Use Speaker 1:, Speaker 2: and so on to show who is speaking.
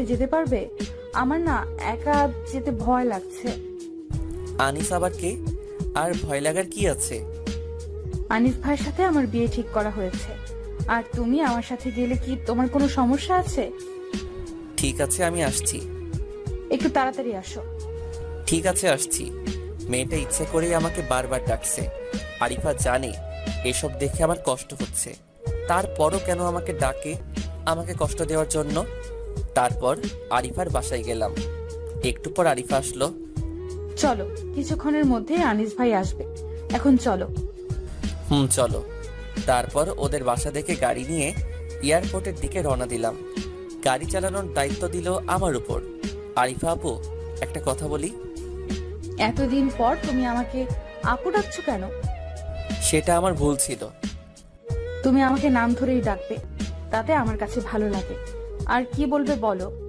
Speaker 1: সাথে যেতে পারবে? আমার না একা যেতে ভয় লাগছে।
Speaker 2: আনিস আবার কে? আর ভয় লাগার কি আছে?
Speaker 1: আনিস ভাইয়ের সাথে আমার বিয়ে ঠিক করা হয়েছে। আর তুমি আমার সাথে গেলে কি তোমার কোনো সমস্যা আছে?
Speaker 2: ঠিক আছে, আমি আসছি।
Speaker 1: একটু তাড়াতাড়ি আসো।
Speaker 2: ঠিক আছে, আসছি। মেয়েটা ইচ্ছে করেই আমাকে বারবার ডাকছে। আরিফা জানে এসব দেখে আমার কষ্ট হচ্ছে, তারপরও কেন আমাকে ডাকে, আমাকে কষ্ট দেওয়ার জন্য। তারপর আরিফার বাসায় গেলাম। একটু পর আরিফা আসলো।
Speaker 1: চলো, কিছুক্ষণের মধ্যে আনিস ভাই আসবে। এখন চলো।
Speaker 2: চলো। তারপর ওদের বাসা দেখে গাড়ি নিয়ে এয়ারপোর্টের দিকে রওনা দিলাম। গাড়ি চালানোর দায়িত্ব দিল আমার উপর। আরিফা আপু, একটা কথা বলি।
Speaker 1: এতদিন পর তুমি আমাকে আপু ডাকছো কেন?
Speaker 2: সেটা আমার ভুল ছিল।
Speaker 1: তুমি আমাকে নাম ধরেই ডাকবে, তাতে আমার কাছে ভালো লাগে। আর কি বলবে বলো।